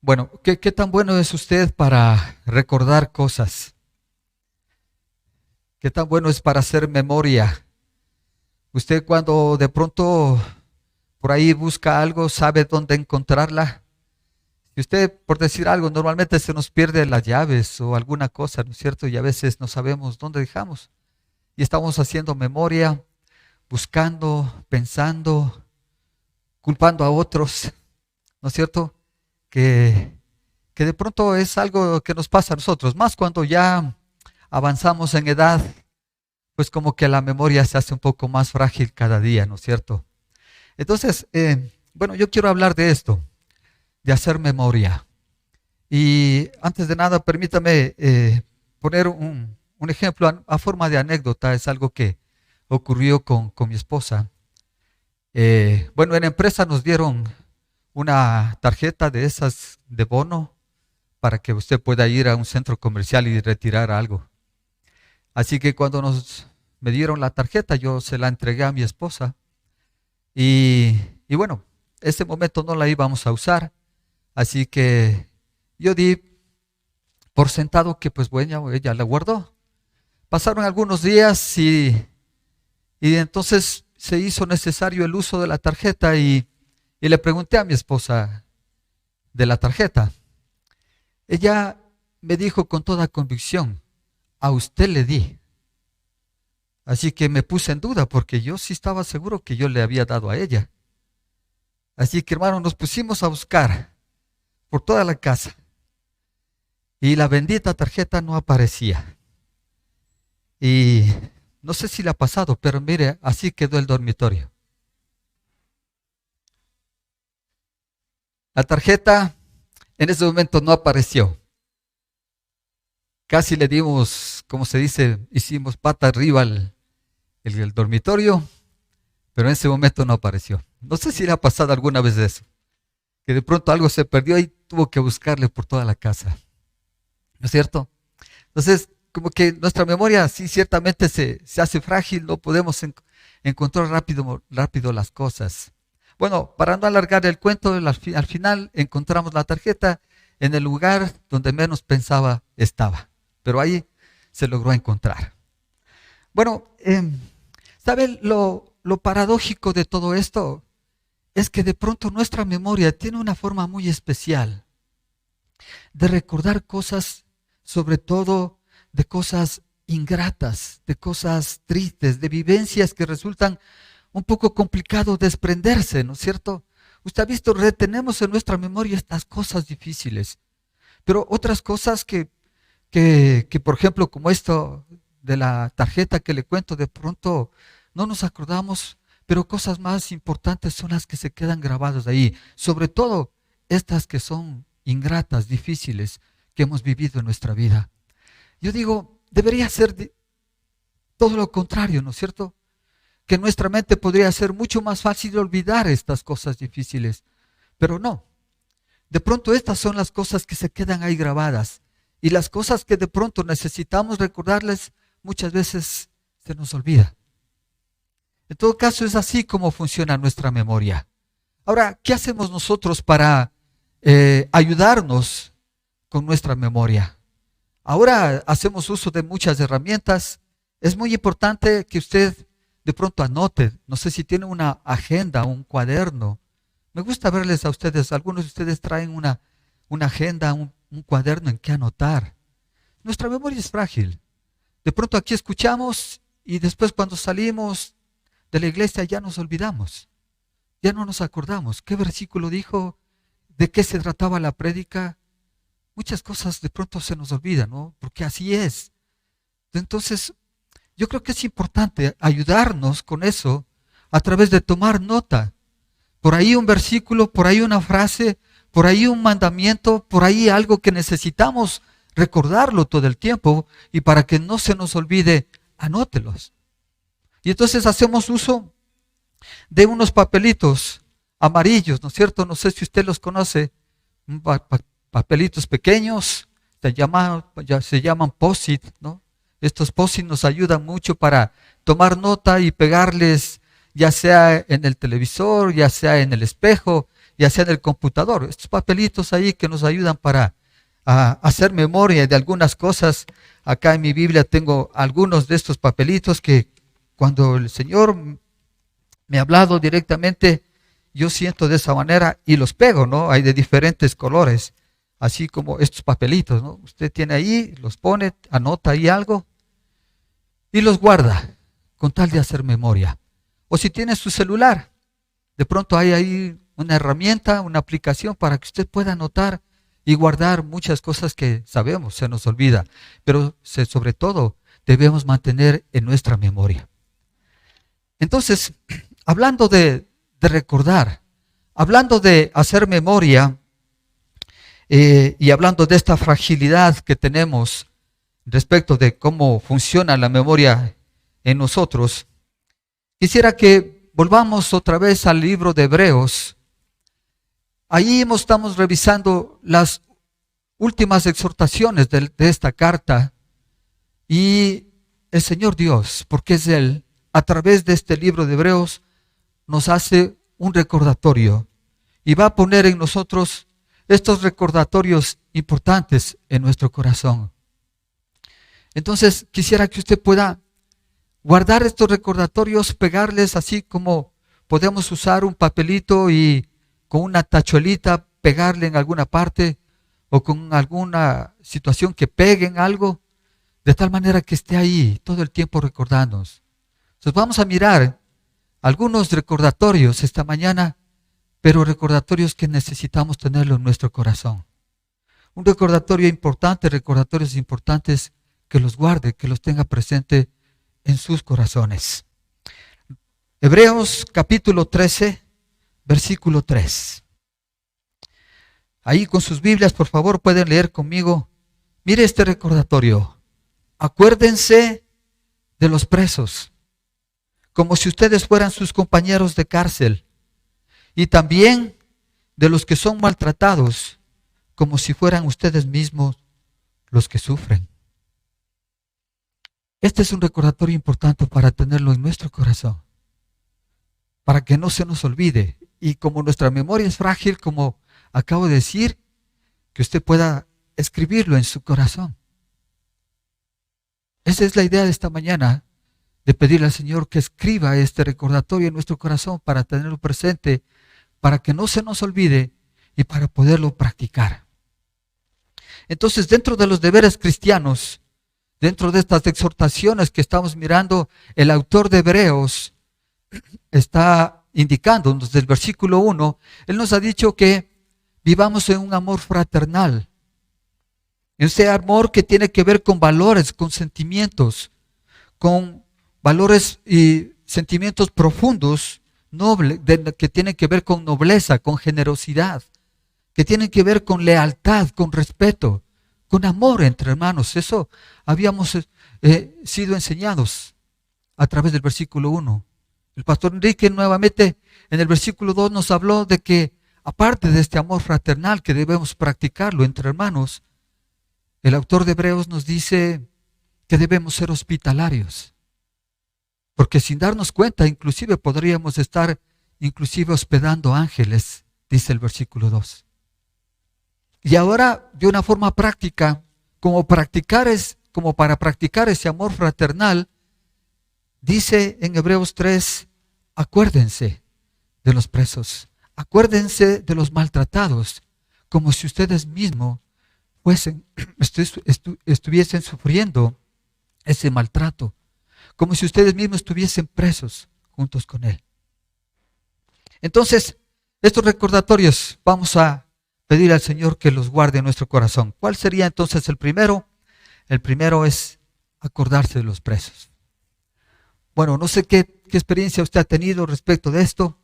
Bueno, ¿qué tan bueno es usted para recordar cosas? ¿Qué tan bueno es para hacer memoria? Usted cuando de pronto por ahí busca algo, sabe dónde encontrarla. Y usted, por decir algo, normalmente se nos pierde las llaves o alguna cosa, ¿no es cierto? Y a veces no sabemos dónde dejamos. Y estamos haciendo memoria, buscando, pensando, culpando a otros, ¿no es cierto? Que, que de pronto es algo que nos pasa a nosotros, más cuando ya avanzamos en edad, pues como que la memoria se hace un poco más frágil cada día, ¿no es cierto? Entonces, bueno, yo quiero hablar de esto, de hacer memoria. Y antes de nada, permítame poner un ejemplo a forma de anécdota, es algo que ocurrió con mi esposa. Bueno, en la empresa nos dieron una tarjeta de esas de bono para que usted pueda ir a un centro comercial y retirar algo. Así que cuando me dieron la tarjeta, yo se la entregué a mi esposa y bueno, ese momento no la íbamos a usar, así que yo di por sentado que pues bueno, ella la guardó. Pasaron algunos días y entonces se hizo necesario el uso de la tarjeta y le pregunté a mi esposa de la tarjeta. Ella me dijo con toda convicción, a usted le di. Así que me puse en duda porque yo sí estaba seguro que yo le había dado a ella. Así que hermano, nos pusimos a buscar por toda la casa y la bendita tarjeta no aparecía. Y no sé si le ha pasado, pero mire, así quedó el dormitorio. La tarjeta en ese momento no apareció. Casi le dimos, como se dice, hicimos pata arriba el dormitorio, pero en ese momento no apareció. No sé si le ha pasado alguna vez eso, que de pronto algo se perdió y tuvo que buscarle por toda la casa. ¿No es cierto? Entonces, como que nuestra memoria sí ciertamente se hace frágil, no podemos encontrar rápido las cosas. Bueno, para no alargar el cuento, al final encontramos la tarjeta en el lugar donde menos pensaba estaba, pero ahí se logró encontrar. Bueno, ¿sabe lo paradójico de todo esto? Es que de pronto nuestra memoria tiene una forma muy especial de recordar cosas, sobre todo de cosas ingratas, de cosas tristes, de vivencias que resultan un poco complicado desprenderse, ¿no es cierto? Usted ha visto, retenemos en nuestra memoria estas cosas difíciles, pero otras cosas que por ejemplo, como esto de la tarjeta que le cuento, de pronto no nos acordamos, pero cosas más importantes son las que se quedan grabadas ahí, sobre todo estas que son ingratas, difíciles, que hemos vivido en nuestra vida. Yo digo, debería ser todo lo contrario, ¿no es cierto? Que nuestra mente podría ser mucho más fácil de olvidar estas cosas difíciles, pero no. De pronto estas son las cosas que se quedan ahí grabadas y las cosas que de pronto necesitamos recordarles muchas veces se nos olvida. En todo caso es así como funciona nuestra memoria. Ahora, ¿qué hacemos nosotros para ayudarnos con nuestra memoria? Ahora hacemos uso de muchas herramientas. Es muy importante que usted de pronto anote. No sé si tiene una agenda, un cuaderno. Me gusta verles a ustedes. Algunos de ustedes traen una agenda, un cuaderno en que anotar. Nuestra memoria es frágil. De pronto aquí escuchamos y después cuando salimos de la iglesia ya nos olvidamos. Ya no nos acordamos. ¿Qué versículo dijo? ¿De qué se trataba la prédica? Muchas cosas de pronto se nos olvidan, ¿no? Porque así es. Entonces, yo creo que es importante ayudarnos con eso a través de tomar nota. Por ahí un versículo, por ahí una frase, por ahí un mandamiento, por ahí algo que necesitamos recordarlo todo el tiempo y para que no se nos olvide, anótelos. Y entonces hacemos uso de unos papelitos amarillos, ¿no es cierto? No sé si usted los conoce, papelitos pequeños, se llaman post-it, ¿no? Estos post-it nos ayudan mucho para tomar nota y pegarles, ya sea en el televisor, ya sea en el espejo, ya sea en el computador. Estos papelitos ahí que nos ayudan para hacer memoria de algunas cosas. Acá en mi Biblia tengo algunos de estos papelitos que cuando el Señor me ha hablado directamente, yo siento de esa manera y los pego, ¿no? Hay de diferentes colores, así como estos papelitos, ¿no? Usted tiene ahí, los pone, anota ahí algo y los guarda con tal de hacer memoria. O si tiene su celular, de pronto hay ahí una herramienta, una aplicación para que usted pueda anotar y guardar muchas cosas que sabemos, se nos olvida, pero sobre todo debemos mantener en nuestra memoria. Entonces, hablando de recordar, hablando de hacer memoria y hablando de esta fragilidad que tenemos respecto de cómo funciona la memoria en nosotros, quisiera que volvamos otra vez al libro de Hebreos. Ahí estamos revisando las últimas exhortaciones de esta carta y el Señor Dios, porque es Él, a través de este libro de Hebreos, nos hace un recordatorio y va a poner en nosotros estos recordatorios importantes en nuestro corazón. Entonces, quisiera que usted pueda guardar estos recordatorios, pegarles así como podemos usar un papelito y con una tachuelita pegarle en alguna parte o con alguna situación que peguen algo, de tal manera que esté ahí todo el tiempo recordándonos. Entonces vamos a mirar algunos recordatorios esta mañana, pero recordatorios que necesitamos tenerlo en nuestro corazón. Un recordatorio importante, recordatorios importantes, que los guarde, que los tenga presente en sus corazones. Hebreos capítulo 13, versículo 3. Ahí con sus Biblias, por favor, pueden leer conmigo. Mire este recordatorio. Acuérdense de los presos, como si ustedes fueran sus compañeros de cárcel, y también de los que son maltratados, como si fueran ustedes mismos los que sufren. Este es un recordatorio importante para tenerlo en nuestro corazón, para que no se nos olvide. Y como nuestra memoria es frágil, como acabo de decir, que usted pueda escribirlo en su corazón. Esa es la idea de esta mañana, de pedirle al Señor que escriba este recordatorio en nuestro corazón para tenerlo presente, para que no se nos olvide y para poderlo practicar. Entonces, dentro de los deberes cristianos, dentro de estas exhortaciones que estamos mirando, el autor de Hebreos está indicando desde el versículo 1, él nos ha dicho que vivamos en un amor fraternal, en ese amor que tiene que ver con valores, con sentimientos, con valores y sentimientos profundos, nobles, que tienen que ver con nobleza, con generosidad, que tienen que ver con lealtad, con respeto, con amor entre hermanos. Eso habíamos sido enseñados a través del versículo 1. El pastor Enrique nuevamente en el versículo 2 nos habló de que aparte de este amor fraternal que debemos practicarlo entre hermanos, el autor de Hebreos nos dice que debemos ser hospitalarios, porque sin darnos cuenta inclusive podríamos estar inclusive hospedando ángeles, dice el versículo 2. Y ahora de una forma práctica, como para practicar ese amor fraternal, dice en Hebreos 3, acuérdense de los presos, acuérdense de los maltratados, como si ustedes mismos estuviesen sufriendo ese maltrato, como si ustedes mismos estuviesen presos juntos con Él. Entonces, estos recordatorios vamos a pedir al Señor que los guarde en nuestro corazón. ¿Cuál sería entonces el primero? El primero es acordarse de los presos. Bueno, no sé qué experiencia usted ha tenido respecto de esto.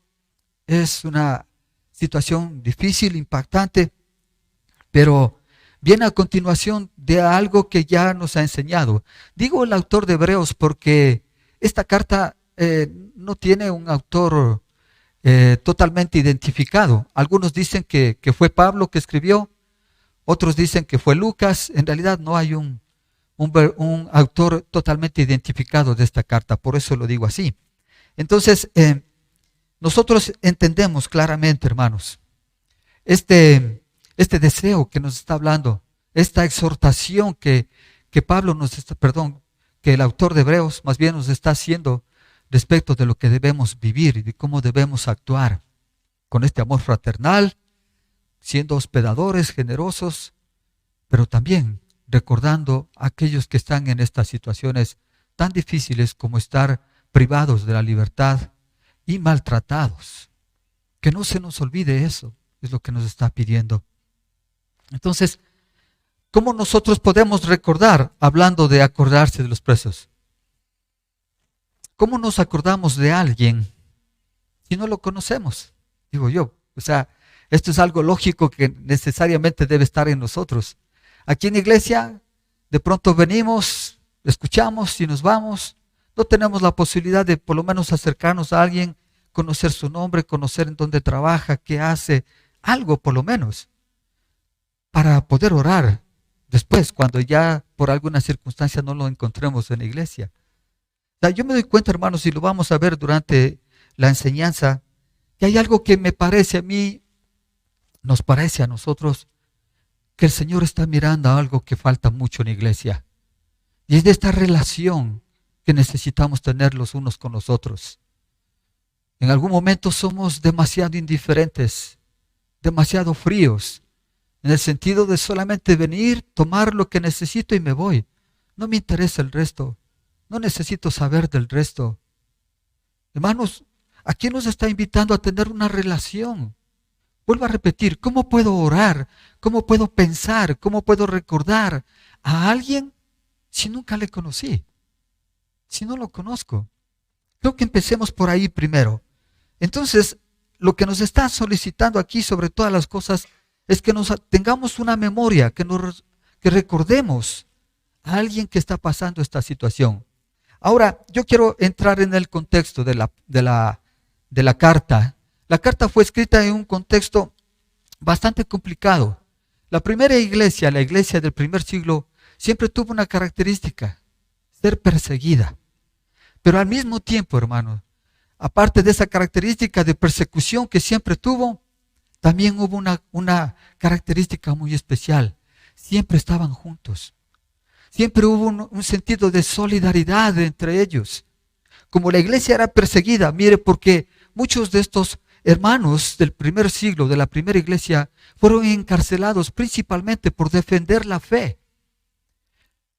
Es una situación difícil, impactante, pero viene a continuación de algo que ya nos ha enseñado. Digo el autor de Hebreos porque esta carta no tiene un autor totalmente identificado. Algunos dicen que fue Pablo que escribió, otros dicen que fue Lucas. En realidad no hay un autor totalmente identificado de esta carta, por eso lo digo así. Entonces, nosotros entendemos claramente, hermanos, este deseo que nos está hablando, esta exhortación que Pablo nos está, perdón, que el autor de Hebreos más bien nos está haciendo respecto de lo que debemos vivir y de cómo debemos actuar con este amor fraternal, siendo hospedadores, generosos, pero también recordando a aquellos que están en estas situaciones tan difíciles como estar privados de la libertad y maltratados. Que no se nos olvide eso, es lo que nos está pidiendo. Entonces, ¿cómo nosotros podemos recordar, hablando de acordarse de los presos? ¿Cómo nos acordamos de alguien si no lo conocemos? Digo yo, o sea, esto es algo lógico que necesariamente debe estar en nosotros. Aquí en la iglesia, de pronto venimos, escuchamos y nos vamos. No tenemos la posibilidad de por lo menos acercarnos a alguien, conocer su nombre, conocer en dónde trabaja, qué hace, algo por lo menos, para poder orar después, cuando ya por alguna circunstancia no lo encontremos en la iglesia. O sea, yo me doy cuenta, hermanos, y lo vamos a ver durante la enseñanza, que hay algo que me parece a mí, nos parece a nosotros, que el Señor está mirando a algo que falta mucho en la iglesia. Y es de esta relación que necesitamos tener los unos con los otros. En algún momento somos demasiado indiferentes, demasiado fríos, en el sentido de solamente venir, tomar lo que necesito y me voy. No me interesa el resto, no necesito saber del resto. Hermanos, aquí nos está invitando a tener una relación. Vuelvo a repetir, ¿cómo puedo orar? ¿Cómo puedo pensar? ¿Cómo puedo recordar a alguien si nunca le conocí? Si no lo conozco. Creo que empecemos por ahí primero. Entonces, lo que nos está solicitando aquí sobre todas las cosas es que tengamos una memoria, que recordemos a alguien que está pasando esta situación. Ahora, yo quiero entrar en el contexto de la carta. La carta fue escrita en un contexto bastante complicado. La primera iglesia, la iglesia del primer siglo, siempre tuvo una característica: ser perseguida. Pero al mismo tiempo, hermanos, aparte de esa característica de persecución que siempre tuvo, también hubo una característica muy especial. Siempre estaban juntos. Siempre hubo un sentido de solidaridad entre ellos. Como la iglesia era perseguida, mire, porque muchos de estos hermanos del primer siglo, de la primera iglesia, fueron encarcelados principalmente por defender la fe.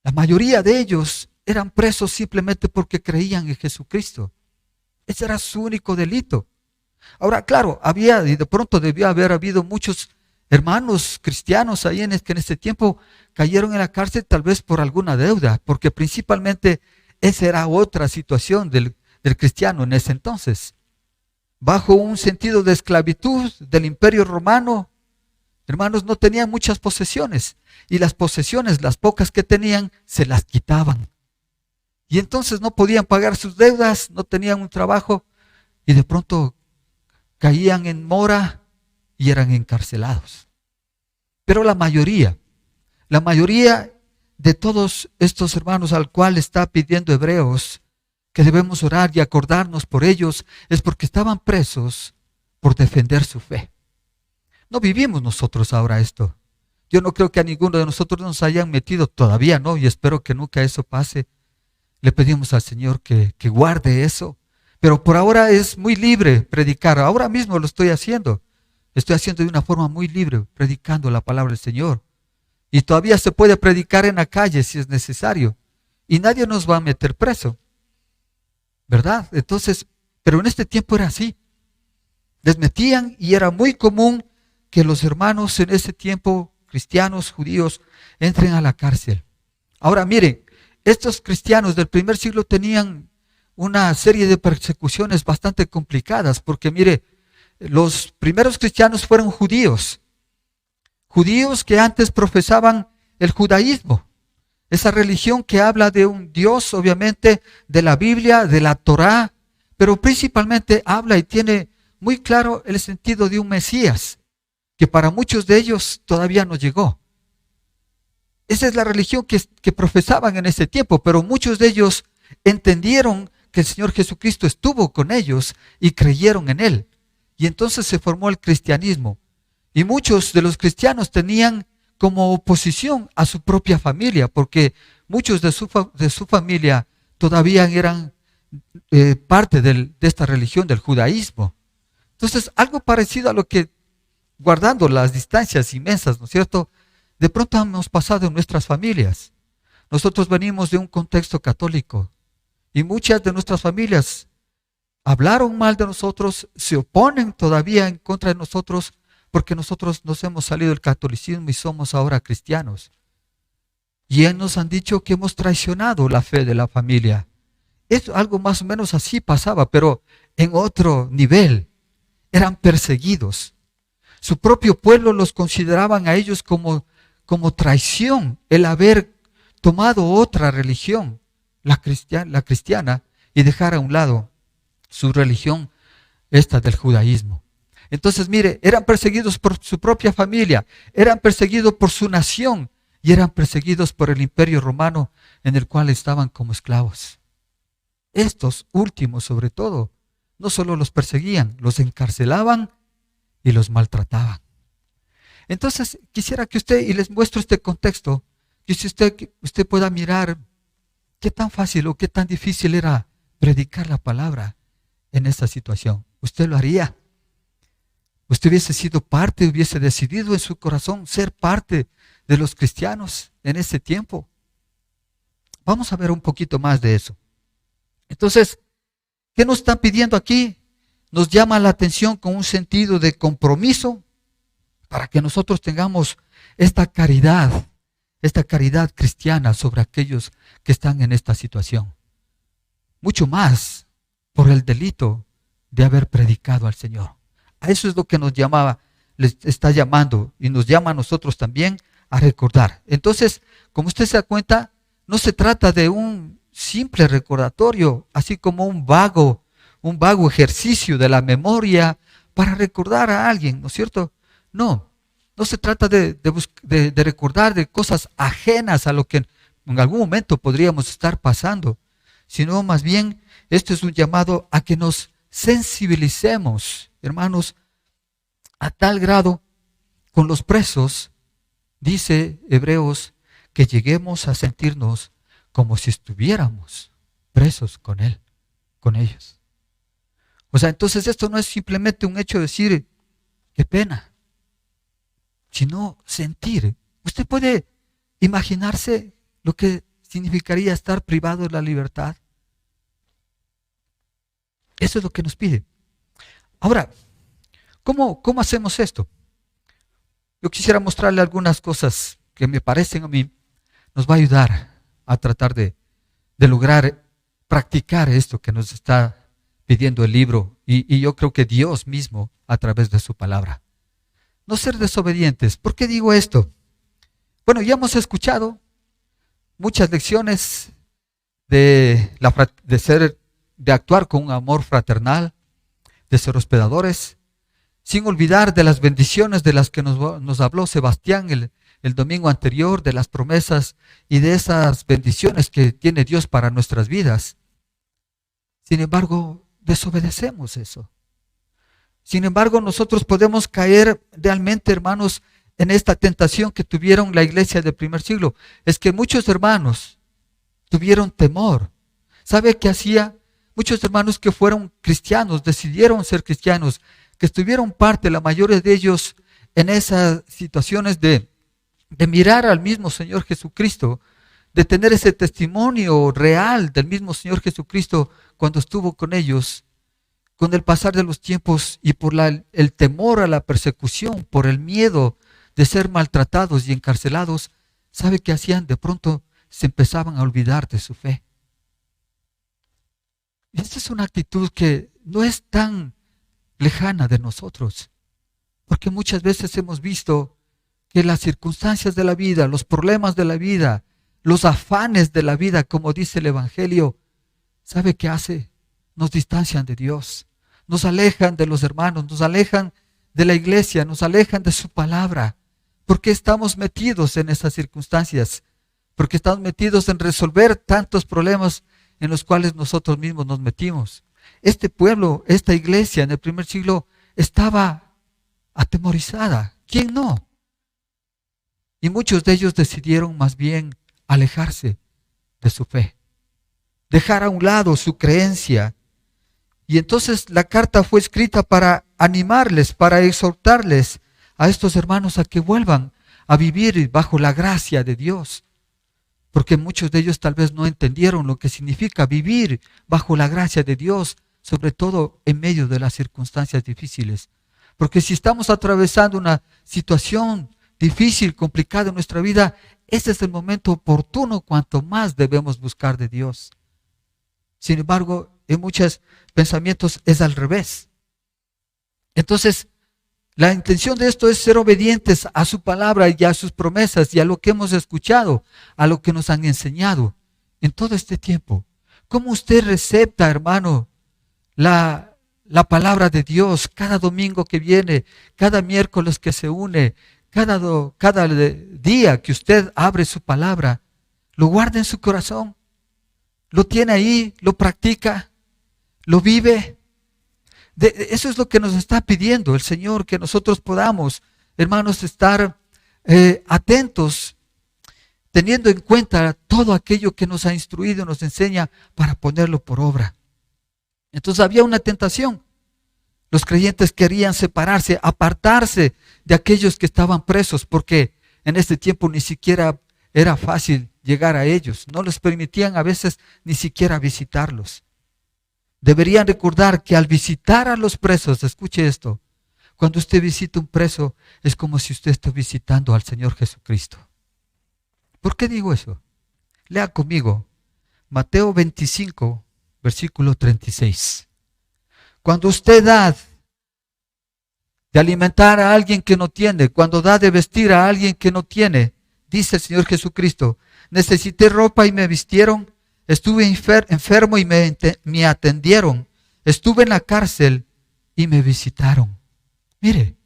La mayoría de ellos eran presos simplemente porque creían en Jesucristo. Ese era su único delito. Ahora, claro, había y de pronto debió haber habido muchos hermanos cristianos ahí que en ese tiempo cayeron en la cárcel tal vez por alguna deuda, porque principalmente esa era otra situación del cristiano en ese entonces. Bajo un sentido de esclavitud del Imperio Romano, hermanos, no tenían muchas posesiones, y las posesiones, las pocas que tenían, se las quitaban. Y entonces no podían pagar sus deudas, no tenían un trabajo, y de pronto caían en mora y eran encarcelados. Pero la mayoría de todos estos hermanos al cual está pidiendo Hebreos que debemos orar y acordarnos por ellos, es porque estaban presos por defender su fe. No vivimos nosotros ahora esto. Yo no creo que a ninguno de nosotros nos hayan metido, todavía no, y espero que nunca eso pase. Le pedimos al Señor que guarde eso. Pero por ahora es muy libre predicar. Ahora mismo lo estoy haciendo. Estoy haciendo de una forma muy libre, predicando la palabra del Señor. Y todavía se puede predicar en la calle si es necesario. Y nadie nos va a meter preso, ¿verdad? Entonces, pero en este tiempo era así. Les metían y era muy común que los hermanos en ese tiempo, cristianos, judíos, entren a la cárcel. Ahora miren, estos cristianos del primer siglo tenían una serie de persecuciones bastante complicadas, porque mire, los primeros cristianos fueron judíos que antes profesaban el judaísmo, esa religión que habla de un Dios, obviamente, de la Biblia, de la Torá, pero principalmente habla y tiene muy claro el sentido de un Mesías, que para muchos de ellos todavía no llegó. Esa es la religión que profesaban en ese tiempo, pero muchos de ellos entendieron que el Señor Jesucristo estuvo con ellos y creyeron en Él. Y entonces se formó el cristianismo. Y muchos de los cristianos tenían como oposición a su propia familia, porque muchos de su familia todavía eran parte de esta religión, del judaísmo. Entonces, algo parecido a lo que, guardando las distancias inmensas, ¿no es cierto?, de pronto hemos pasado en nuestras familias. Nosotros venimos de un contexto católico y muchas de nuestras familias hablaron mal de nosotros, se oponen todavía en contra de nosotros porque nosotros nos hemos salido del catolicismo y somos ahora cristianos. Y nos han dicho que hemos traicionado la fe de la familia. Es algo más o menos así pasaba, pero en otro nivel. Eran perseguidos. Su propio pueblo los consideraban a ellos como traición el haber tomado otra religión, la cristiana, y dejar a un lado su religión, esta del judaísmo. Entonces, mire, eran perseguidos por su propia familia, eran perseguidos por su nación y eran perseguidos por el imperio romano en el cual estaban como esclavos. Estos últimos, sobre todo, no solo los perseguían, los encarcelaban y los maltrataban. Entonces, quisiera que usted, y les muestro este contexto, que si usted pueda mirar qué tan fácil o qué tan difícil era predicar la palabra en esta situación. ¿Usted lo haría? ¿Usted hubiese sido parte, hubiese decidido en su corazón ser parte de los cristianos en ese tiempo? Vamos a ver un poquito más de eso. Entonces, ¿qué nos están pidiendo aquí? Nos llama la atención con un sentido de compromiso para que nosotros tengamos esta caridad cristiana sobre aquellos que están en esta situación. Mucho más por el delito de haber predicado al Señor. A eso es lo que nos les está llamando y nos llama a nosotros también a recordar. Entonces, como usted se da cuenta, no se trata de un simple recordatorio, así como un vago ejercicio de la memoria para recordar a alguien, ¿no es cierto? No se trata de recordar de cosas ajenas a lo que en algún momento podríamos estar pasando, sino más bien esto es un llamado a que nos sensibilicemos, hermanos, a tal grado con los presos, dice Hebreos, que lleguemos a sentirnos como si estuviéramos presos con ellos. O sea, entonces esto no es simplemente un hecho de decir, qué pena, sino sentir. Usted puede imaginarse lo que significaría estar privado de la libertad. Eso es lo que nos pide. Ahora, ¿cómo hacemos esto? Yo quisiera mostrarle algunas cosas que me parecen a mí nos va a ayudar a tratar de lograr practicar esto que nos está pidiendo el libro y yo creo que Dios mismo a través de su palabra. No ser desobedientes. ¿Por qué digo esto? Bueno, ya hemos escuchado muchas lecciones de actuar con un amor fraternal, de ser hospedadores, sin olvidar de las bendiciones de las que nos habló Sebastián el domingo anterior, de las promesas y de esas bendiciones que tiene Dios para nuestras vidas. Sin embargo, desobedecemos eso. Sin embargo, nosotros podemos caer realmente, hermanos, en esta tentación que tuvieron la iglesia del primer siglo. Es que muchos hermanos tuvieron temor. ¿Sabe qué hacía? Muchos hermanos que fueron cristianos, decidieron ser cristianos, que estuvieron parte, la mayoría de ellos, en esas situaciones de mirar al mismo Señor Jesucristo, de tener ese testimonio real del mismo Señor Jesucristo cuando estuvo con ellos. Con el pasar de los tiempos y por el temor a la persecución, por el miedo de ser maltratados y encarcelados, ¿sabe qué hacían? De pronto se empezaban a olvidar de su fe. Y esta es una actitud que no es tan lejana de nosotros, porque muchas veces hemos visto que las circunstancias de la vida, los problemas de la vida, los afanes de la vida, como dice el Evangelio, ¿sabe qué hace? Nos distancian de Dios. Nos alejan de los hermanos, nos alejan de la iglesia, nos alejan de su palabra. ¿Por qué estamos metidos en esas circunstancias? Porque estamos metidos en resolver tantos problemas en los cuales nosotros mismos nos metimos. Este pueblo, esta iglesia en el primer siglo estaba atemorizada. ¿Quién no? Y muchos de ellos decidieron más bien alejarse de su fe, dejar a un lado su creencia. Y entonces la carta fue escrita para animarles, para exhortarles a estos hermanos a que vuelvan a vivir bajo la gracia de Dios. Porque muchos de ellos tal vez no entendieron lo que significa vivir bajo la gracia de Dios, sobre todo en medio de las circunstancias difíciles. Porque si estamos atravesando una situación difícil, complicada en nuestra vida, ese es el momento oportuno cuanto más debemos buscar de Dios. Sin embargo, en muchos pensamientos es al revés. Entonces, la intención de esto es ser obedientes a su palabra y a sus promesas y a lo que hemos escuchado, a lo que nos han enseñado en todo este tiempo. ¿Cómo usted recepta, hermano, la palabra de Dios cada domingo que viene, cada miércoles que se une, cada día que usted abre su palabra? ¿Lo guarda en su corazón? ¿Lo tiene ahí? ¿Lo practica? ¿Lo vive? Eso es lo que nos está pidiendo el Señor, que nosotros podamos, hermanos, estar atentos, teniendo en cuenta todo aquello que nos ha instruido, nos enseña para ponerlo por obra. Entonces había una tentación. Los creyentes querían separarse, apartarse de aquellos que estaban presos, porque en este tiempo ni siquiera era fácil llegar a ellos. No les permitían a veces ni siquiera visitarlos. Deberían recordar que al visitar a los presos, escuche esto, cuando usted visita un preso, es como si usted esté visitando al Señor Jesucristo. ¿Por qué digo eso? Lea conmigo, Mateo 25, versículo 36. Cuando usted da de alimentar a alguien que no tiene, cuando da de vestir a alguien que no tiene, dice el Señor Jesucristo, necesité ropa y me vistieron, estuve enfermo y me atendieron, estuve en la cárcel y me visitaron. Mire,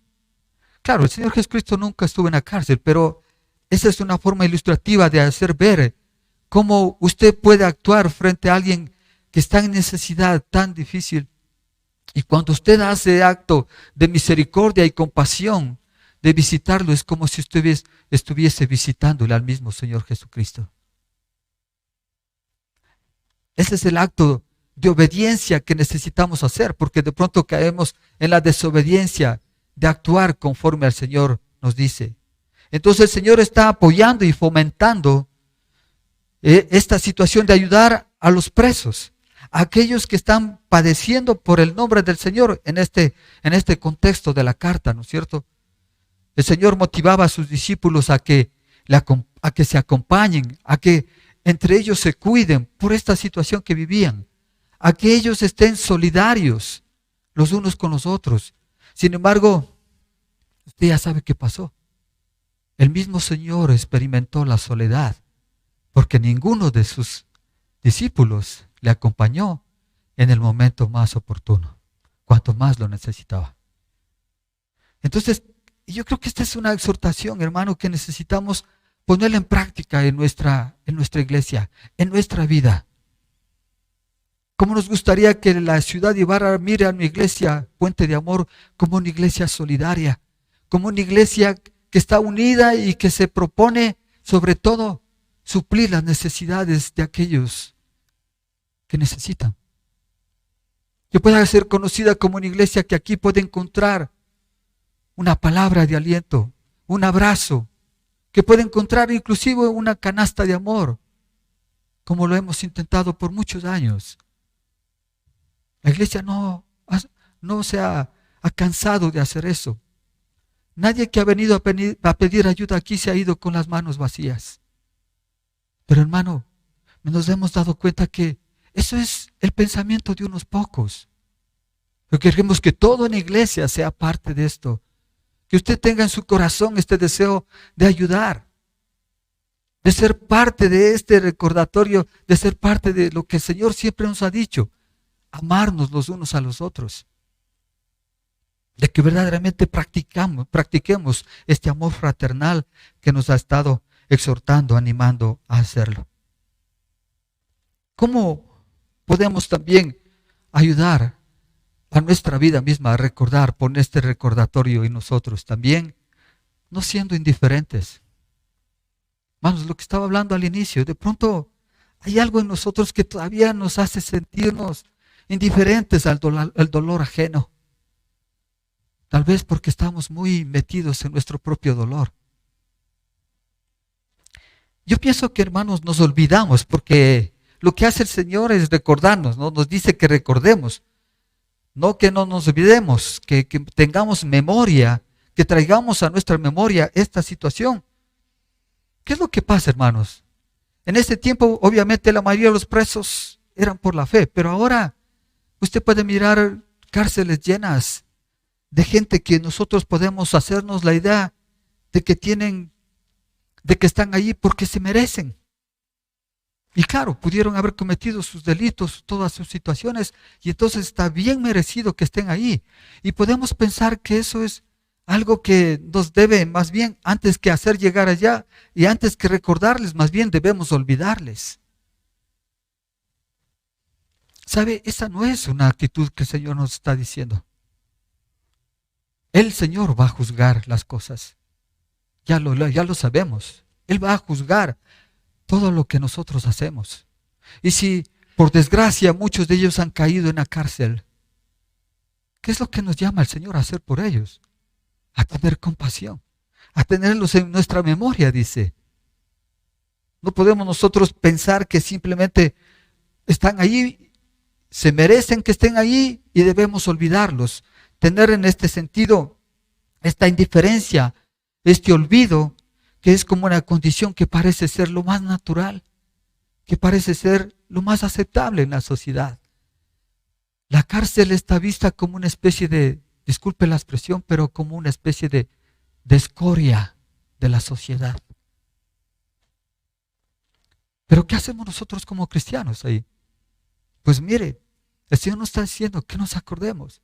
claro, el Señor Jesucristo nunca estuvo en la cárcel, pero esa es una forma ilustrativa de hacer ver cómo usted puede actuar frente a alguien que está en necesidad tan difícil. Y cuando usted hace acto de misericordia y compasión, de visitarlo, es como si usted estuviese visitándole al mismo Señor Jesucristo. Ese es el acto de obediencia que necesitamos hacer, porque de pronto caemos en la desobediencia de actuar conforme al Señor nos dice. Entonces el Señor está apoyando y fomentando esta situación de ayudar a los presos, a aquellos que están padeciendo por el nombre del Señor en este contexto de la carta, ¿no es cierto? El Señor motivaba a sus discípulos a que se acompañen, a que entre ellos se cuiden por esta situación que vivían, a que ellos estén solidarios los unos con los otros. Sin embargo, usted ya sabe qué pasó. El mismo Señor experimentó la soledad, porque ninguno de sus discípulos le acompañó en el momento más oportuno, cuanto más lo necesitaba. Entonces, yo creo que esta es una exhortación, hermano, que necesitamos ponerla en práctica en nuestra iglesia, en nuestra vida. ¿Cómo nos gustaría que la ciudad de Ibarra mire a mi iglesia, Puente de Amor, como una iglesia solidaria, como una iglesia que está unida y que se propone, sobre todo, suplir las necesidades de aquellos que necesitan? Que pueda ser conocida como una iglesia que aquí puede encontrar una palabra de aliento, un abrazo, que puede encontrar inclusive una canasta de amor, como lo hemos intentado por muchos años. La iglesia no se ha cansado de hacer eso. Nadie que ha venido a pedir ayuda aquí se ha ido con las manos vacías. Pero hermano, nos hemos dado cuenta que eso es el pensamiento de unos pocos. Pero queremos que todo en la iglesia sea parte de esto. Que usted tenga en su corazón este deseo de ayudar, de ser parte de este recordatorio, de ser parte de lo que el Señor siempre nos ha dicho, amarnos los unos a los otros. De que verdaderamente practiquemos este amor fraternal que nos ha estado exhortando, animando a hacerlo. ¿Cómo podemos también ayudar a nuestra vida misma a recordar, poner este recordatorio en nosotros también? no siendo indiferentes. Hermanos, lo que estaba hablando al inicio, de pronto hay algo en nosotros que todavía nos hace sentirnos indiferentes al dolor ajeno. Tal vez porque estamos muy metidos en nuestro propio dolor. Yo pienso que, hermanos, nos olvidamos porque lo que hace el Señor es recordarnos, ¿no? Nos dice que recordemos, no que no nos olvidemos, que tengamos memoria, que traigamos a nuestra memoria esta situación. ¿Qué es lo que pasa, hermanos? En este tiempo, obviamente, la mayoría de los presos eran por la fe, pero ahora usted puede mirar cárceles llenas de gente que nosotros podemos hacernos la idea de que están allí porque se merecen. Y claro, pudieron haber cometido sus delitos, todas sus situaciones, y entonces está bien merecido que estén ahí. Y podemos pensar que eso es algo que nos debe, más bien, antes que hacer llegar allá, y antes que recordarles, más bien debemos olvidarles. ¿Sabe? Esa no es una actitud que el Señor nos está diciendo. El Señor va a juzgar las cosas. Ya lo sabemos. Él va a juzgar todo lo que nosotros hacemos. Y si, por desgracia, muchos de ellos han caído en la cárcel, ¿qué es lo que nos llama el Señor a hacer por ellos? A tener compasión, a tenerlos en nuestra memoria, dice. No podemos nosotros pensar que simplemente están allí, se merecen que estén allí y debemos olvidarlos. Tener en este sentido esta indiferencia, este olvido, que es como una condición que parece ser lo más natural, que parece ser lo más aceptable en la sociedad. La cárcel está vista como una especie de, disculpe la expresión, pero como una especie de escoria de la sociedad. Pero ¿qué hacemos nosotros como cristianos ahí? Pues mire, el Señor nos está diciendo que nos acordemos,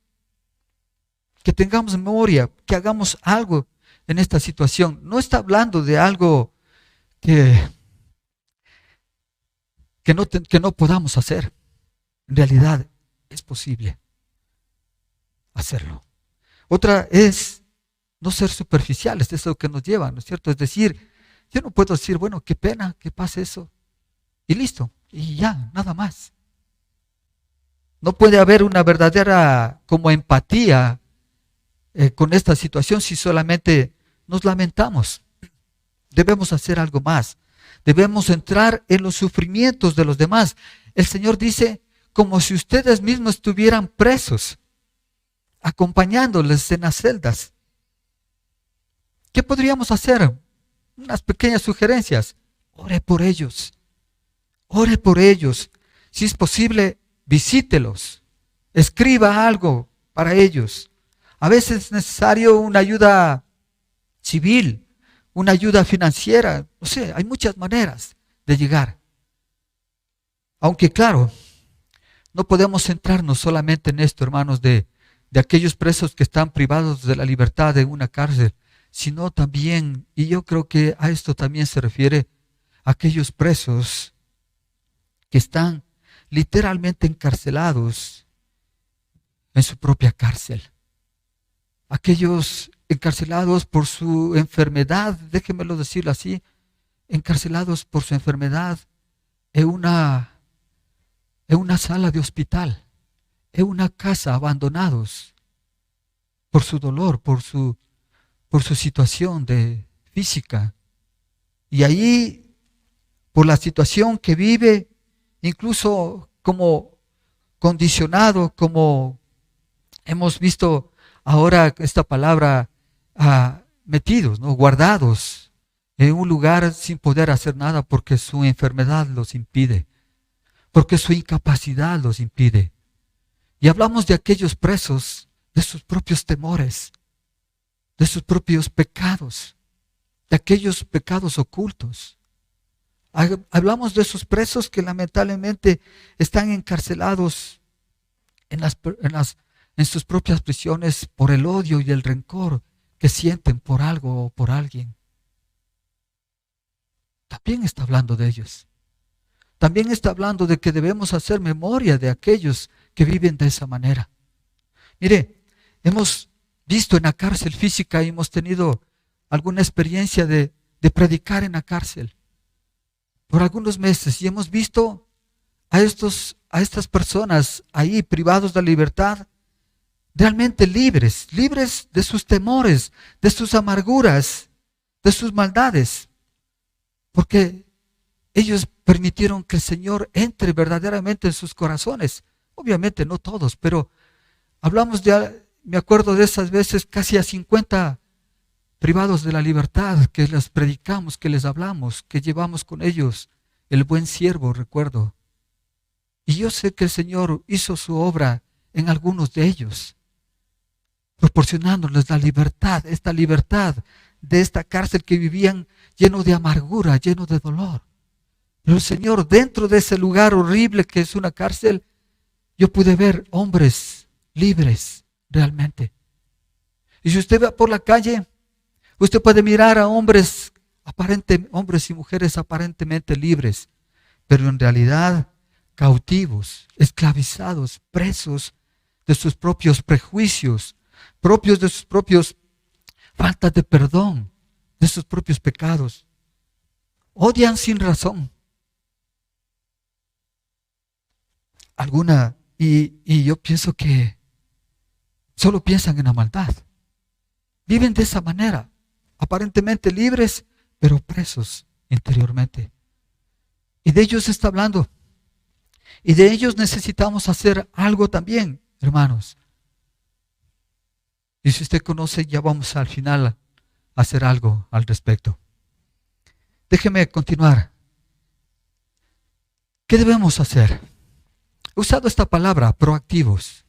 que tengamos memoria, que hagamos algo en esta situación. No está hablando de algo que no podamos hacer. En realidad es posible hacerlo. Otra es no ser superficiales, eso es lo que nos lleva, ¿no es cierto? Es decir, yo no puedo decir, bueno, qué pena que pase eso, y listo, y ya, nada más. No puede haber una verdadera como empatía con esta situación si solamente nos lamentamos. Debemos hacer algo más. Debemos entrar en los sufrimientos de los demás. El Señor dice, como si ustedes mismos estuvieran presos, acompañándoles en las celdas. ¿Qué podríamos hacer? Unas pequeñas sugerencias. Ore por ellos. Ore por ellos. Si es posible, visítelos. Escriba algo para ellos. A veces es necesario una ayuda civil, una ayuda financiera. No sé, hay muchas maneras de llegar. Aunque claro, no podemos centrarnos solamente en esto, hermanos, de aquellos presos que están privados de la libertad en una cárcel, sino también, y yo creo que a esto también se refiere, a aquellos presos que están literalmente encarcelados en su propia cárcel. Aquellos encarcelados por su enfermedad, déjenmelo decirlo así, encarcelados por su enfermedad en una sala de hospital, en una casa, abandonados por su dolor, por su situación física. Y ahí, por la situación que vive, incluso como condicionado, como hemos visto ahora esta palabra, metidos, ¿no? Guardados en un lugar sin poder hacer nada porque su enfermedad los impide, porque su incapacidad los impide. Y hablamos de aquellos presos, de sus propios temores, de sus propios pecados, de aquellos pecados ocultos. Hablamos de esos presos que lamentablemente están encarcelados en sus propias prisiones por el odio y el rencor que sienten por algo o por alguien. También está hablando de ellos. También está hablando de que debemos hacer memoria de aquellos que viven de esa manera. Mire, hemos visto en la cárcel física y hemos tenido alguna experiencia de predicar en la cárcel por algunos meses y hemos visto a estas personas ahí privados de la libertad, realmente libres de sus temores, de sus amarguras, de sus maldades, porque ellos permitieron que el Señor entre verdaderamente en sus corazones. Obviamente no todos, pero me acuerdo de esas veces casi a 50 privados de la libertad que les predicamos, que les hablamos, que llevamos con ellos el buen siervo, recuerdo. Y yo sé que el Señor hizo su obra en algunos de ellos, proporcionándoles la libertad, esta libertad de esta cárcel que vivían lleno de amargura, lleno de dolor. Pero el Señor, dentro de ese lugar horrible que es una cárcel, yo pude ver hombres libres realmente. Y si usted va por la calle, usted puede mirar a hombres y mujeres aparentemente libres, pero en realidad cautivos, esclavizados, presos de sus propios prejuicios, propios de sus propios faltas de perdón, de sus propios pecados. Odian sin razón. Y yo pienso que solo piensan en la maldad. Viven de esa manera, aparentemente libres, pero presos interiormente. Y de ellos se está hablando. Y de ellos necesitamos hacer algo también, hermanos. Y si usted conoce, ya vamos al final a hacer algo al respecto. Déjeme continuar. ¿Qué debemos hacer? He usado esta palabra, proactivos,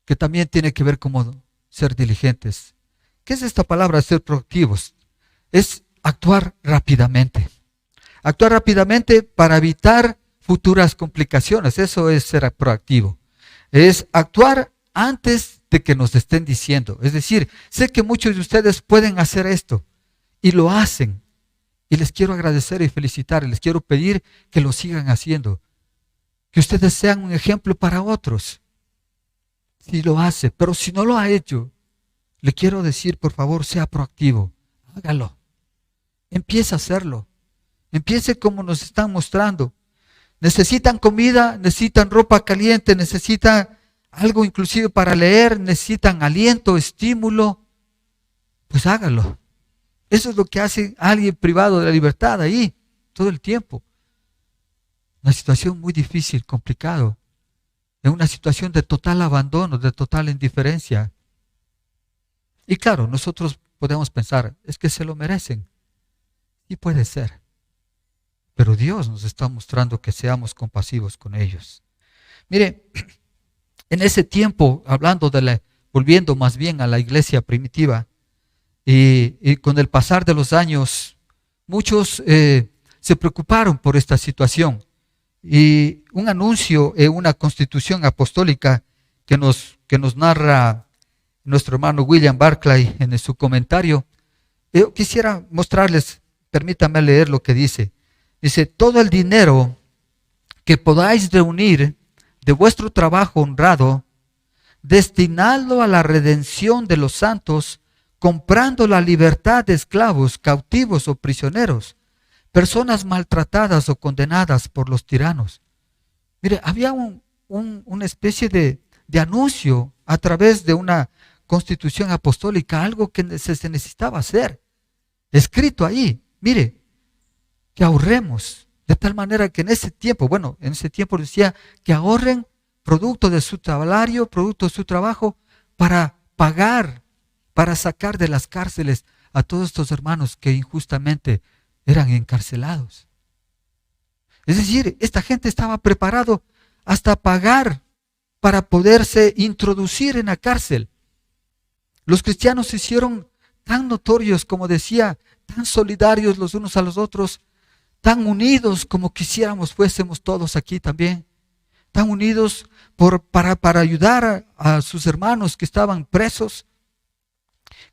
que también tiene que ver con ser diligentes. ¿Qué es esta palabra, ser proactivos? Es actuar rápidamente. Actuar rápidamente para evitar futuras complicaciones. Eso es ser proactivo. Es actuar antes de que nos estén diciendo. Es decir, sé que muchos de ustedes pueden hacer esto y lo hacen. Y les quiero agradecer y felicitar. Y les quiero pedir que lo sigan haciendo. Que ustedes sean un ejemplo para otros. Si lo hace, pero si no lo ha hecho, le quiero decir, por favor, sea proactivo. Hágalo. Empiece a hacerlo. Empiece como nos están mostrando. Necesitan comida, necesitan ropa caliente, necesitan algo inclusive para leer, necesitan aliento, estímulo. Pues hágalo. Eso es lo que hace alguien privado de la libertad ahí, todo el tiempo. Una situación muy difícil, complicado. En una situación de total abandono, de total indiferencia. Y claro, nosotros podemos pensar, es que se lo merecen. Y puede ser. Pero Dios nos está mostrando que seamos compasivos con ellos. Mire, en ese tiempo, volviendo más bien a la iglesia primitiva, y con el pasar de los años, muchos se preocuparon por esta situación. Y un anuncio en una constitución apostólica que nos narra nuestro hermano William Barclay en su comentario, yo quisiera mostrarles, permítanme leer lo que dice. Dice, todo el dinero que podáis reunir de vuestro trabajo honrado, destinadlo a la redención de los santos, comprando la libertad de esclavos, cautivos o prisioneros, personas maltratadas o condenadas por los tiranos. Mire, había una especie de anuncio a través de una constitución apostólica, algo que se necesitaba hacer, escrito ahí. Mire, que ahorremos, de tal manera que en ese tiempo decía que ahorren producto de su salario, producto de su trabajo, para pagar, para sacar de las cárceles a todos estos hermanos que injustamente eran encarcelados. Es decir, esta gente estaba preparado hasta pagar para poderse introducir en la cárcel. Los cristianos se hicieron tan notorios, como decía, tan solidarios los unos a los otros, tan unidos como quisiéramos fuésemos todos aquí también, tan unidos para ayudar a sus hermanos que estaban presos,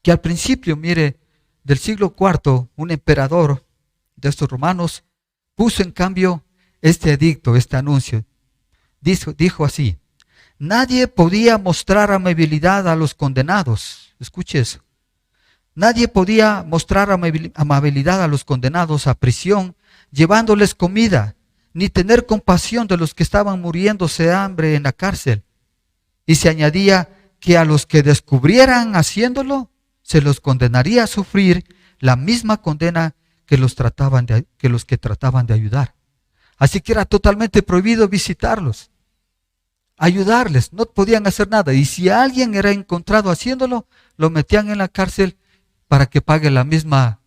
que al principio, mire, del siglo IV, un emperador de estos romanos puso en cambio este edicto, este anuncio. Dijo así: nadie podía mostrar amabilidad a los condenados. Escuche eso. Nadie podía mostrar amabilidad a los condenados a prisión, llevándoles comida, ni tener compasión de los que estaban muriéndose de hambre en la cárcel. Y se añadía que a los que descubrieran haciéndolo, se los condenaría a sufrir la misma condena que los que trataban de ayudar. Así que era totalmente prohibido visitarlos, ayudarles, no podían hacer nada. Y si alguien era encontrado haciéndolo, lo metían en la cárcel para que pague la misma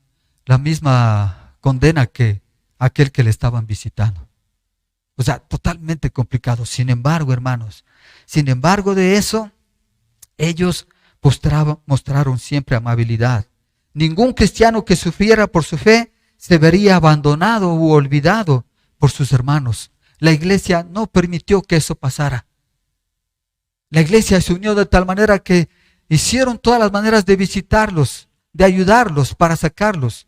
condena que aquel que le estaban visitando. O sea, totalmente complicado. Sin embargo, hermanos, sin embargo de eso, ellos mostraron siempre amabilidad. Ningún cristiano que sufriera por su fe se vería abandonado u olvidado por sus hermanos. La iglesia no permitió que eso pasara. La iglesia se unió de tal manera que hicieron todas las maneras de visitarlos, de ayudarlos para sacarlos.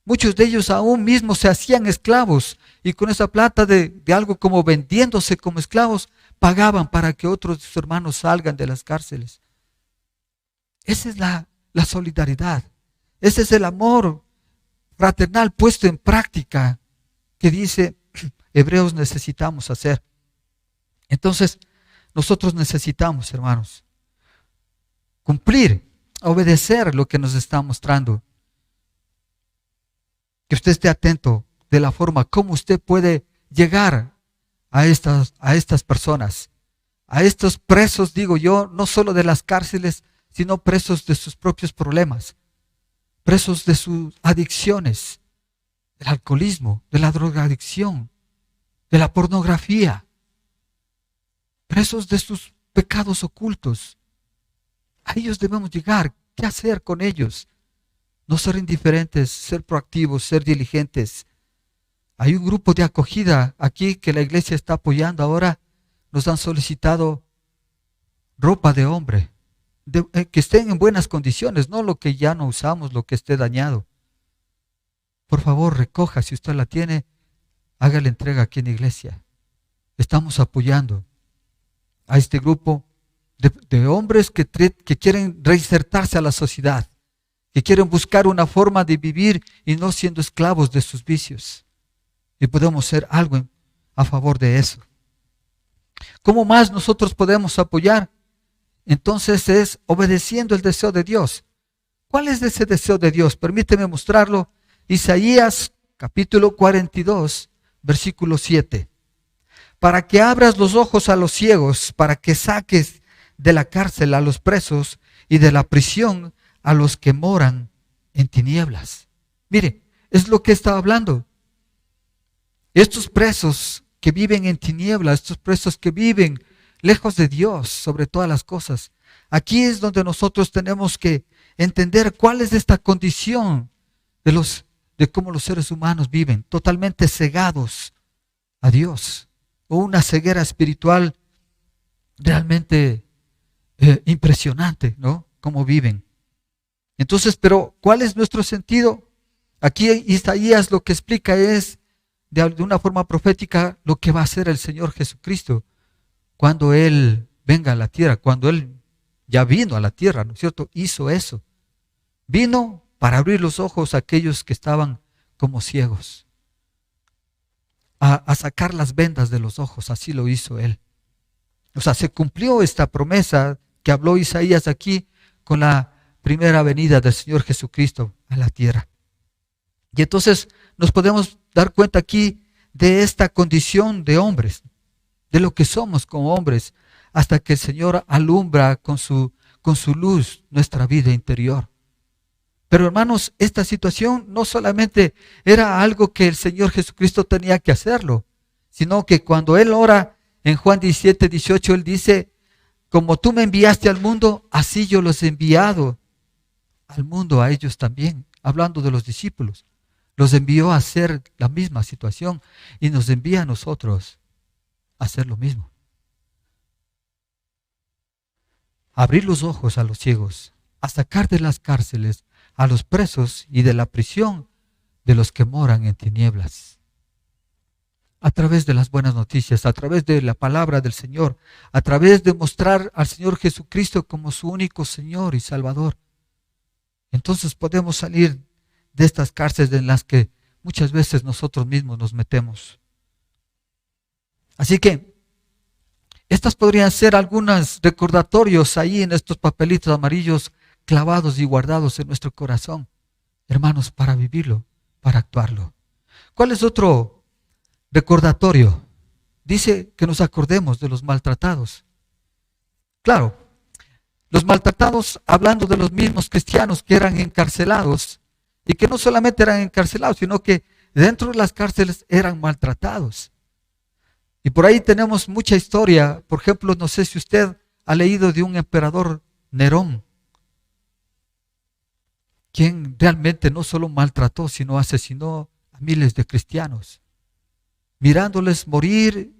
Muchos de ellos aún mismos se hacían esclavos y con esa plata de algo como vendiéndose como esclavos, pagaban para que otros de sus hermanos salgan de las cárceles. Esa es la solidaridad. Ese es el amor fraternal puesto en práctica que dice Hebreos necesitamos hacer. Entonces, nosotros necesitamos, hermanos, cumplir, obedecer lo que nos está mostrando. Que usted esté atento de la forma como usted puede llegar a estas personas, a estos presos, digo yo, no solo de las cárceles, sino presos de sus propios problemas, presos de sus adicciones, del alcoholismo, de la drogadicción, de la pornografía, presos de sus pecados ocultos. A ellos debemos llegar. ¿Qué hacer con ellos? No ser indiferentes, ser proactivos, ser diligentes. Hay un grupo de acogida aquí que la iglesia está apoyando ahora. Nos han solicitado ropa de hombre, que estén en buenas condiciones, no lo que ya no usamos, lo que esté dañado. Por favor, recoja, si usted la tiene, haga la entrega aquí en la iglesia. Estamos apoyando a este grupo de hombres que quieren reinsertarse a la sociedad, que quieren buscar una forma de vivir y no siendo esclavos de sus vicios. Y podemos hacer algo a favor de eso. ¿Cómo más nosotros podemos apoyar? Entonces es obedeciendo el deseo de Dios. ¿Cuál es ese deseo de Dios? Permíteme mostrarlo. Isaías capítulo 42, versículo 7. Para que abras los ojos a los ciegos, para que saques de la cárcel a los presos y de la prisión a los que moran en tinieblas. Mire, es lo que estaba hablando. Estos presos que viven en tinieblas, estos presos que viven lejos de Dios sobre todas las cosas. Aquí es donde nosotros tenemos que entender cuál es esta condición de cómo los seres humanos viven, totalmente cegados a Dios, o una ceguera espiritual realmente impresionante, ¿no? Cómo viven. Entonces, pero ¿cuál es nuestro sentido? Aquí Isaías lo que explica es de una forma profética lo que va a hacer el Señor Jesucristo cuando Él venga a la tierra, cuando Él ya vino a la tierra, ¿no es cierto? Hizo eso. Vino para abrir los ojos a aquellos que estaban como ciegos, a sacar las vendas de los ojos, así lo hizo Él. O sea, se cumplió esta promesa que habló Isaías aquí con la primera venida del Señor Jesucristo a la tierra. Y entonces nos podemos dar cuenta aquí de esta condición de hombres, de lo que somos como hombres, hasta que el Señor alumbra con su luz nuestra vida interior. Pero hermanos, esta situación no solamente era algo que el Señor Jesucristo tenía que hacerlo, sino que cuando Él ora en Juan 17, 18, Él dice, como tú me enviaste al mundo, así yo los he enviado al mundo, a ellos también, hablando de los discípulos. Los envió a hacer la misma situación y nos envía a nosotros a hacer lo mismo. Abrir los ojos a los ciegos, a sacar de las cárceles a los presos y de la prisión de los que moran en tinieblas. A través de las buenas noticias, a través de la palabra del Señor, a través de mostrar al Señor Jesucristo como su único Señor y Salvador. entonces podemos salir de estas cárceles en las que muchas veces nosotros mismos nos metemos. Así que estas podrían ser algunos recordatorios ahí en estos papelitos amarillos clavados y guardados en nuestro corazón, hermanos, para vivirlo, para actuarlo. ¿Cuál es otro recordatorio? Dice que nos acordemos de los maltratados. Claro, los maltratados, hablando de los mismos cristianos que eran encarcelados, y que no solamente eran encarcelados, sino que dentro de las cárceles eran maltratados. Y por ahí tenemos mucha historia. Por ejemplo, no sé si usted ha leído de un emperador Nerón, quien realmente no solo maltrató, sino asesinó a miles de cristianos, mirándoles morir,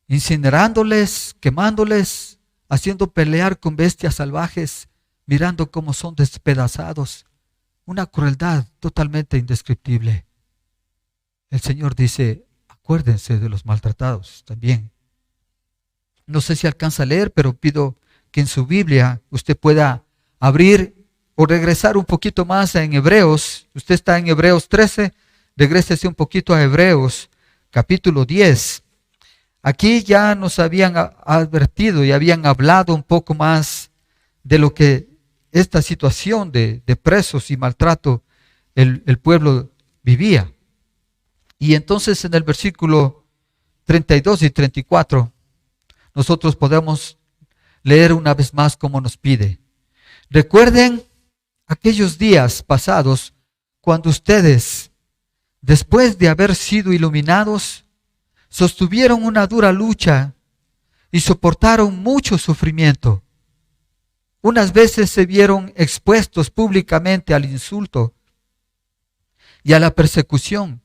incinerándoles, quemándoles, haciendo pelear con bestias salvajes, mirando cómo son despedazados. Una crueldad totalmente indescriptible. El Señor dice, acuérdense de los maltratados también. No sé si alcanza a leer, pero pido que en su Biblia usted pueda abrir o regresar un poquito más en Hebreos. Usted está en Hebreos 13, regrésese un poquito a Hebreos, capítulo 10. Aquí ya nos habían advertido y habían hablado un poco más de lo que esta situación de presos y maltrato el pueblo vivía. Y entonces en el versículo 32 y 34 nosotros podemos leer una vez más como nos pide. Recuerden aquellos días pasados cuando ustedes, después de haber sido iluminados, sostuvieron una dura lucha y soportaron mucho sufrimiento. Unas veces se vieron expuestos públicamente al insulto y a la persecución.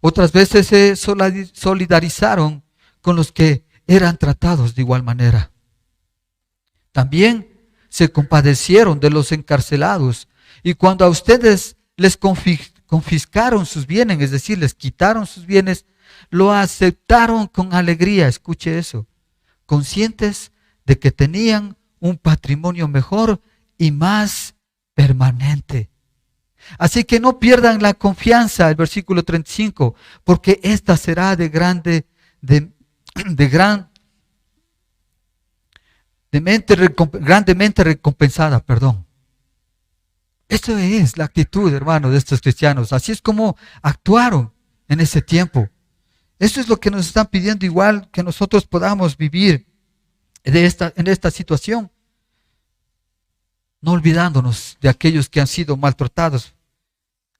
Otras veces se solidarizaron con los que eran tratados de igual manera. También se compadecieron de los encarcelados, y cuando a ustedes les confiscaron sus bienes, es decir, les quitaron sus bienes, lo aceptaron con alegría. Escuche eso, conscientes de que tenían un patrimonio mejor y más permanente. Así que no pierdan la confianza, el versículo 35, porque esta será grandemente recompensada, perdón. Eso es la actitud, hermano, de estos cristianos. Así es como actuaron en ese tiempo. Eso es lo que nos están pidiendo, igual que nosotros podamos vivir en esta situación, no olvidándonos de aquellos que han sido maltratados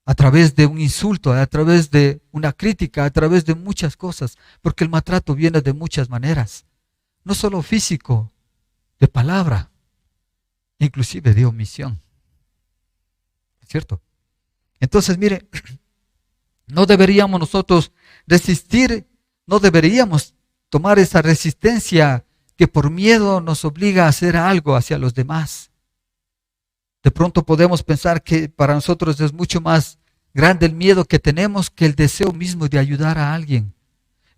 a través de un insulto, a través de una crítica, a través de muchas cosas, porque el maltrato viene de muchas maneras, no solo físico, de palabra, inclusive de omisión. ¿Cierto? Entonces, mire, no deberíamos nosotros resistir, no deberíamos tomar esa resistencia que por miedo nos obliga a hacer algo hacia los demás. De pronto podemos pensar que para nosotros es mucho más grande el miedo que tenemos que el deseo mismo de ayudar a alguien.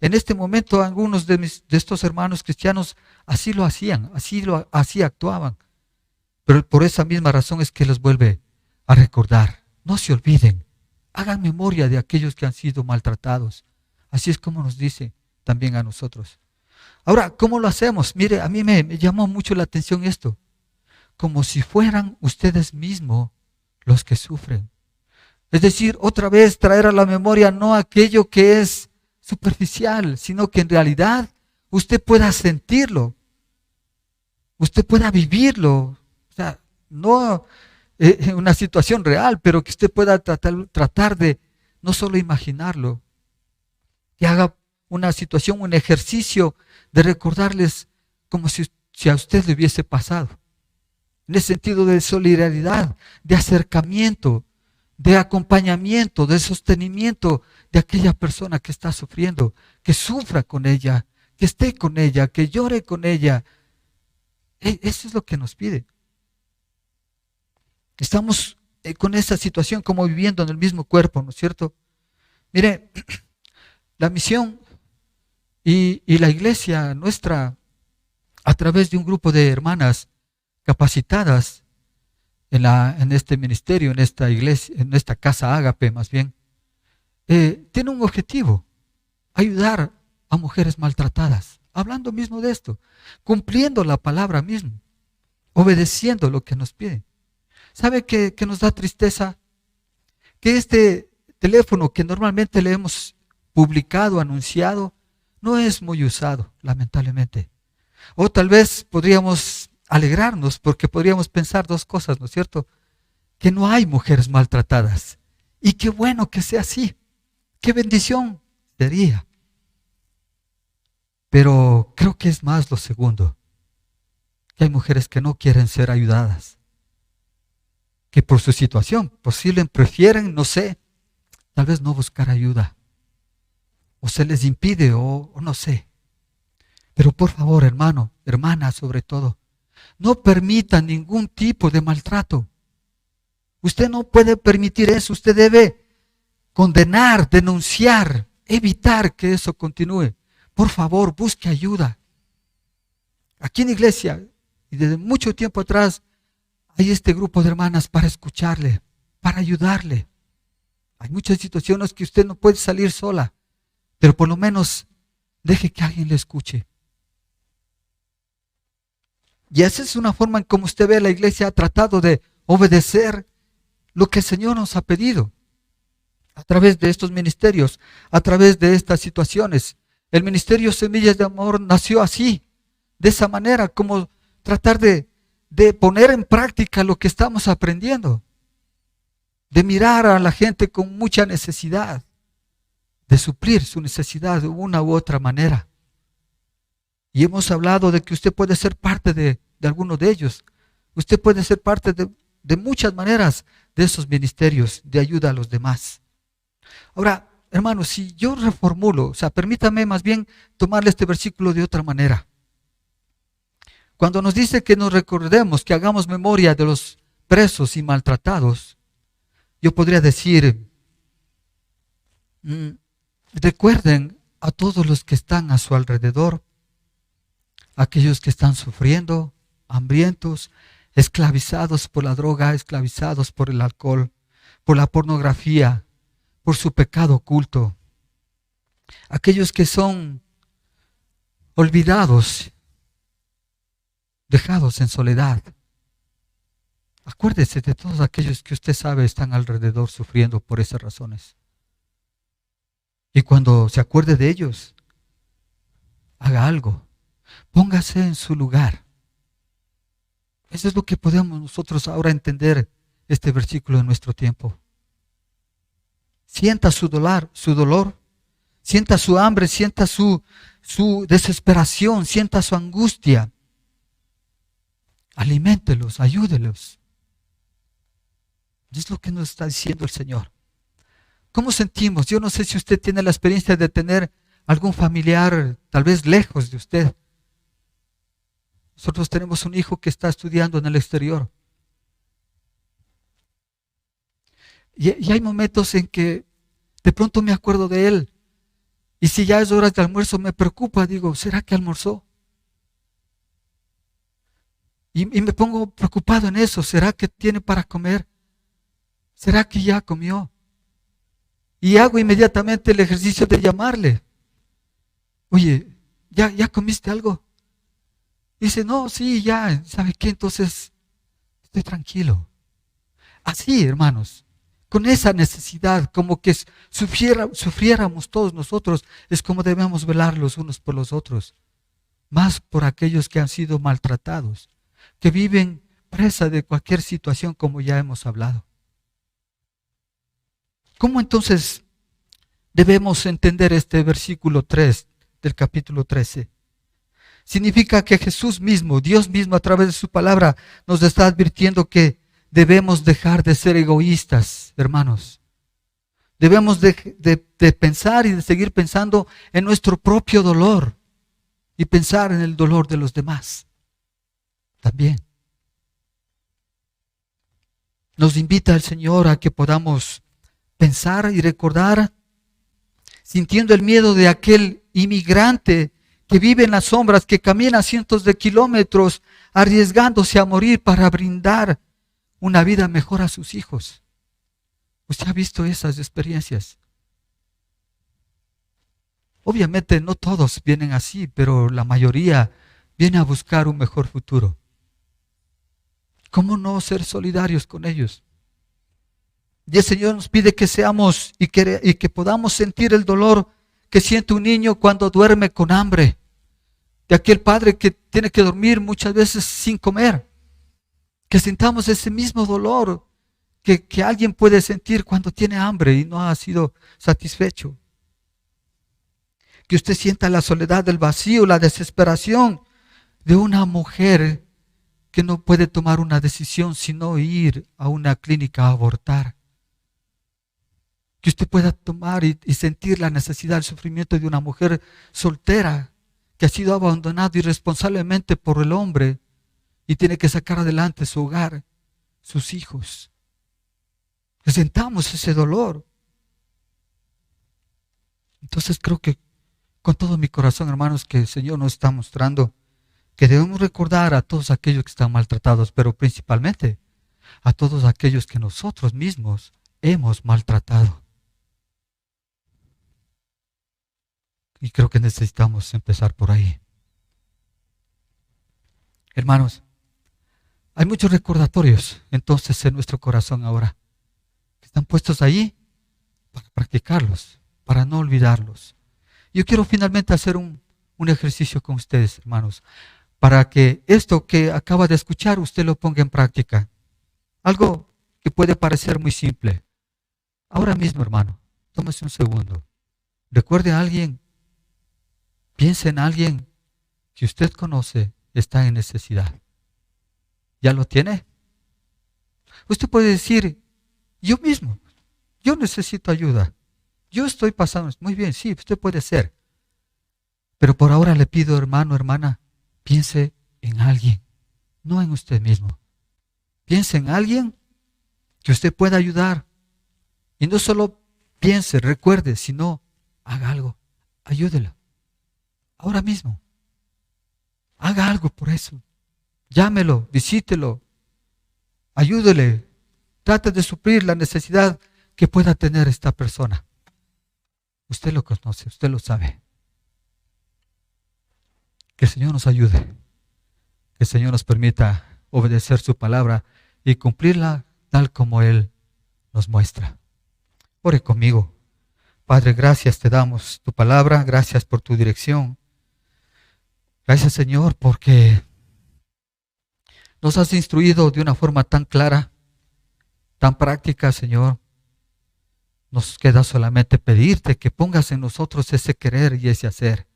En este momento algunos de estos hermanos cristianos así lo hacían, así actuaban. Pero por esa misma razón es que los vuelve a recordar. No se olviden, hagan memoria de aquellos que han sido maltratados. Así es como nos dice también a nosotros. Ahora, ¿cómo lo hacemos? Mire, a mí me llamó mucho la atención esto. Como si fueran ustedes mismos los que sufren. Es decir, otra vez traer a la memoria no aquello que es superficial, sino que en realidad usted pueda sentirlo, usted pueda vivirlo. O sea, no en una situación real, pero que usted pueda tratar de no solo imaginarlo, que haga una situación, un ejercicio de recordarles como si a usted le hubiese pasado. En el sentido de solidaridad, de acercamiento, de acompañamiento, de sostenimiento de aquella persona que está sufriendo, que sufra con ella, que esté con ella, que llore con ella. Eso es lo que nos pide. Estamos con esa situación como viviendo en el mismo cuerpo, ¿no es cierto? Mire, la misión y la iglesia nuestra, a través de un grupo de hermanas capacitadas, en este ministerio, en esta iglesia, en esta casa Ágape más bien, tiene un objetivo: ayudar a mujeres maltratadas, hablando mismo de esto, cumpliendo la palabra mismo, obedeciendo lo que nos piden. ¿Sabe qué nos da tristeza? Que este teléfono que normalmente le hemos publicado, anunciado, no es muy usado, lamentablemente. O tal vez podríamos alegrarnos porque podríamos pensar dos cosas, ¿no es cierto? Que no hay mujeres maltratadas. Y qué bueno que sea así. Qué bendición sería. Pero creo que es más lo segundo, que hay mujeres que no quieren ser ayudadas, que por su situación posible prefieren, no sé, tal vez no buscar ayuda, o se les impide, o no sé. Pero por favor, hermano, hermana, sobre todo, no permita ningún tipo de maltrato. Usted no puede permitir eso. Usted debe condenar, denunciar, evitar que eso continúe. Por favor, busque ayuda. Aquí en la iglesia, y desde mucho tiempo atrás, hay este grupo de hermanas para escucharle, para ayudarle. Hay muchas situaciones que usted no puede salir sola, pero por lo menos deje que alguien le escuche. Y esa es una forma en como usted ve la iglesia ha tratado de obedecer lo que el Señor nos ha pedido. A través de estos ministerios, a través de estas situaciones. El ministerio Semillas de Amor nació así, de esa manera, como tratar de poner en práctica lo que estamos aprendiendo. De mirar a la gente con mucha necesidad, de suplir su necesidad de una u otra manera. Y hemos hablado de que usted puede ser parte de alguno de ellos. Usted puede ser parte de muchas maneras de esos ministerios de ayuda a los demás. Ahora, hermanos, si yo reformulo, o sea, permítame más bien tomarle este versículo de otra manera. Cuando nos dice que nos recordemos, que hagamos memoria de los presos y maltratados, yo podría decir, recuerden a todos los que están a su alrededor, aquellos que están sufriendo, hambrientos, esclavizados por la droga, esclavizados por el alcohol, por la pornografía, por su pecado oculto. Aquellos que son olvidados, dejados en soledad. Acuérdese de todos aquellos que usted sabe están alrededor sufriendo por esas razones. Y cuando se acuerde de ellos, haga algo. Póngase en su lugar. Eso es lo que podemos nosotros ahora entender este versículo en nuestro tiempo. Sienta su dolor, sienta su hambre, sienta su desesperación, sienta su angustia. Aliméntelos, ayúdelos. Es lo que nos está diciendo el Señor. ¿Cómo sentimos? Yo no sé si usted tiene la experiencia de tener algún familiar tal vez lejos de usted. Nosotros tenemos un hijo que está estudiando en el exterior. Y hay momentos en que de pronto me acuerdo de él. Y si ya es hora de almuerzo me preocupa. Digo, ¿será que almorzó? Y me pongo preocupado en eso. ¿Será que tiene para comer? ¿Será que ya comió? Y hago inmediatamente el ejercicio de llamarle. Oye, ¿ya comiste algo? Dice, no, sí, ya. ¿Sabe qué? Entonces estoy tranquilo. Así, hermanos, con esa necesidad, como que sufriéramos todos nosotros, es como debemos velar los unos por los otros. Más por aquellos que han sido maltratados, que viven presa de cualquier situación, como ya hemos hablado. ¿Cómo entonces debemos entender este versículo 3 del capítulo 13? Significa que Jesús mismo, Dios mismo a través de su palabra nos está advirtiendo que debemos dejar de ser egoístas, hermanos. Debemos de pensar y de seguir pensando en nuestro propio dolor y pensar en el dolor de los demás también. Nos invita el Señor a que podamos pensar y recordar, sintiendo el miedo de aquel inmigrante que vive en las sombras, que camina cientos de kilómetros arriesgándose a morir para brindar una vida mejor a sus hijos. ¿Usted ha visto esas experiencias? Obviamente no todos vienen así, pero la mayoría viene a buscar un mejor futuro. ¿Cómo no ser solidarios con ellos? Y el Señor nos pide que seamos y que podamos sentir el dolor que siente un niño cuando duerme con hambre. De aquel padre que tiene que dormir muchas veces sin comer. Que sintamos ese mismo dolor que alguien puede sentir cuando tiene hambre y no ha sido satisfecho. Que usted sienta la soledad, del vacío, la desesperación de una mujer que no puede tomar una decisión sino ir a una clínica a abortar. Que usted pueda tomar y sentir la necesidad, el sufrimiento de una mujer soltera que ha sido abandonada irresponsablemente por el hombre y tiene que sacar adelante su hogar, sus hijos. Que sentamos ese dolor. Entonces creo que con todo mi corazón, hermanos, que el Señor nos está mostrando que debemos recordar a todos aquellos que están maltratados, pero principalmente a todos aquellos que nosotros mismos hemos maltratado. Y creo que necesitamos empezar por ahí. Hermanos, hay muchos recordatorios entonces en nuestro corazón ahora, que están puestos ahí para practicarlos, para no olvidarlos. Yo quiero finalmente hacer un ejercicio con ustedes, hermanos, para que esto que acaba de escuchar usted lo ponga en práctica. Algo que puede parecer muy simple. Ahora mismo, hermano, tómese un segundo. Recuerde a alguien, piense en alguien que usted conoce, está en necesidad. ¿Ya lo tiene? Usted puede decir, yo mismo, yo necesito ayuda. Yo estoy pasando, muy bien, sí, usted puede ser. Pero por ahora le pido, hermano, hermana, piense en alguien, no en usted mismo. Piense en alguien que usted pueda ayudar. Y no solo piense, recuerde, sino haga algo, ayúdelo. Ahora mismo. Haga algo por eso. Llámelo, visítelo, ayúdele. Trate de suplir la necesidad que pueda tener esta persona. Usted lo conoce, usted lo sabe. Que el Señor nos ayude. Que el Señor nos permita obedecer su palabra y cumplirla tal como Él nos muestra. Ore conmigo. Padre, gracias te damos tu palabra, gracias por tu dirección. Gracias, Señor, porque nos has instruido de una forma tan clara, tan práctica, Señor. Nos queda solamente pedirte que pongas en nosotros ese querer y ese hacer.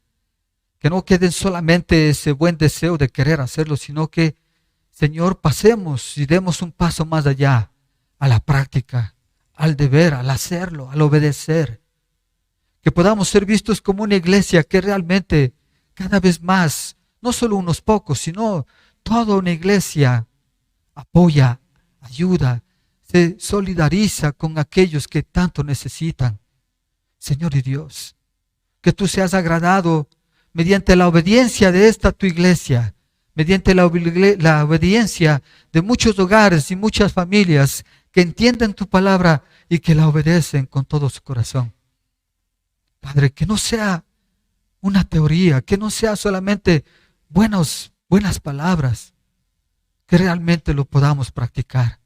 Que no quede solamente ese buen deseo de querer hacerlo, sino que, Señor, pasemos y demos un paso más allá, a la práctica, al deber, al hacerlo, al obedecer. Que podamos ser vistos como una iglesia que realmente cada vez más, no solo unos pocos, sino toda una iglesia apoya, ayuda, se solidariza con aquellos que tanto necesitan. Señor y Dios, que tú seas agradado mediante la obediencia de esta tu iglesia, mediante la obediencia de muchos hogares y muchas familias que entienden tu palabra y que la obedecen con todo su corazón. Padre, que no sea una teoría, que no sea solamente buenas palabras, que realmente lo podamos practicar.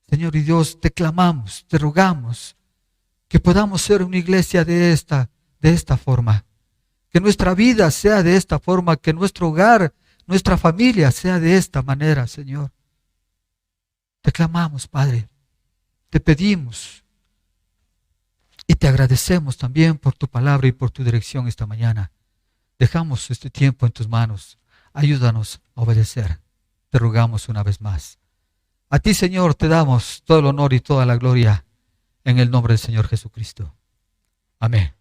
Señor y Dios, te clamamos, te rogamos que podamos ser una iglesia de esta forma, que nuestra vida sea de esta forma, que nuestro hogar, nuestra familia sea de esta manera, Señor. Te clamamos, Padre, te pedimos y te agradecemos también por tu palabra y por tu dirección esta mañana. Dejamos este tiempo en tus manos. Ayúdanos a obedecer. Te rogamos una vez más. A ti, Señor, te damos todo el honor y toda la gloria en el nombre del Señor Jesucristo. Amén.